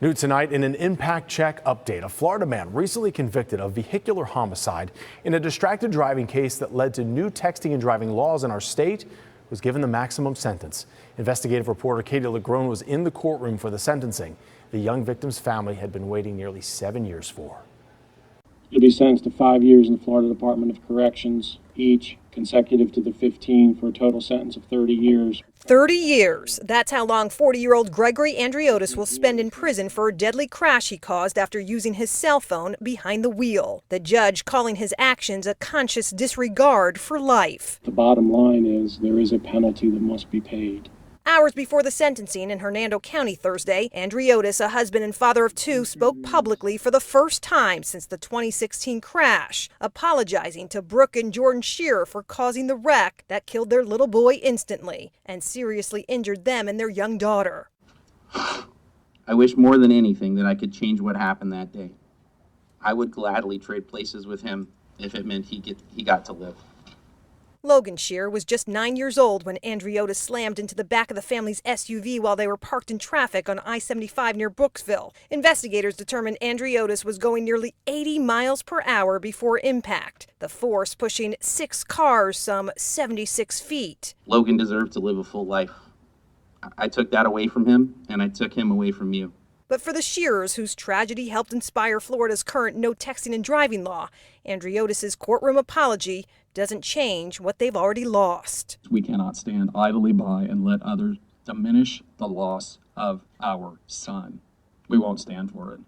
New tonight in an impact check update, a Florida man recently convicted of vehicular homicide in a distracted driving case that led to new texting and driving laws in our state was given the maximum sentence. Investigative reporter Katie Lagrone was in the courtroom for the sentencing. The young victim's family had been waiting nearly 7 years for. He'll be sentenced to 5 years in the Florida Department of Corrections, each consecutive to the 15, for a total sentence of 30 years. 30 years. That's how long 40-year-old Gregory Andriotis will spend in prison for a deadly crash he caused after using his cell phone behind the wheel. The judge calling his actions a conscious disregard for life. The bottom line is there is a penalty that must be paid. Hours before the sentencing in Hernando County Thursday, Andriotis, a husband and father of two, spoke publicly for the first time since the 2016 crash, apologizing to Brooke and Logan Scherer for causing the wreck that killed their little boy instantly and seriously injured them and their young daughter. I wish more than anything that I could change what happened that day. I would gladly trade places with him if it meant he got to live. Logan Scherer was just 9 years old when Andriotis slammed into the back of the family's SUV while they were parked in traffic on I-75 near Brooksville. Investigators determined Andriotis was going nearly 80 miles per hour before impact, the force pushing 6 cars some 76 feet. Logan deserved to live a full life. I took that away from him, and I took him away from you. But for the Scherers, whose tragedy helped inspire Florida's current no texting and driving law, Andriotis' courtroom apology doesn't change what they've already lost. We cannot stand idly by and let others diminish the loss of our son. We won't stand for it.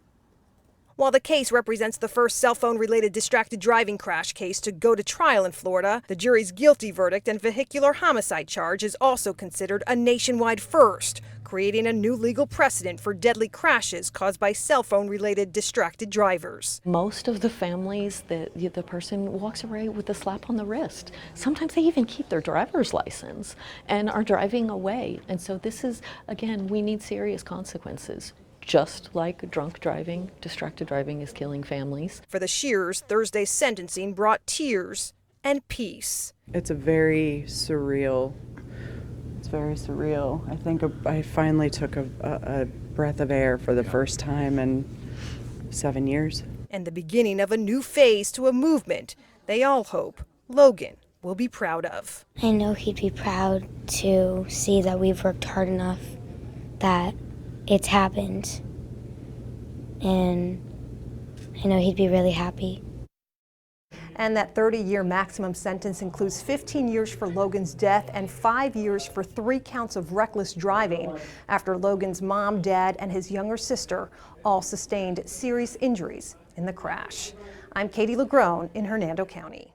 While the case represents the first cell phone-related distracted driving crash case to go to trial in Florida, the jury's guilty verdict and vehicular homicide charge is also considered a nationwide first, creating a new legal precedent for deadly crashes caused by cell phone-related distracted drivers. Most of the families, the person walks away with a slap on the wrist. Sometimes they even keep their driver's license and are driving away. And so this is, again, we need serious consequences. Just like drunk driving, distracted driving is killing families. For the Scherers, Thursday's sentencing brought tears and peace. It's very surreal. It's very surreal. I think I finally took a breath of air for the first time in 7 years. And the beginning of a new phase to a movement they all hope Logan will be proud of. I know he'd be proud to see that we've worked hard enough, that it's happened, and I know he'd be really happy. And that 30-year maximum sentence includes 15 years for Logan's death and 5 years for 3 counts of reckless driving after Logan's mom, dad, and his younger sister all sustained serious injuries in the crash. I'm Katie Lagrone in Hernando County.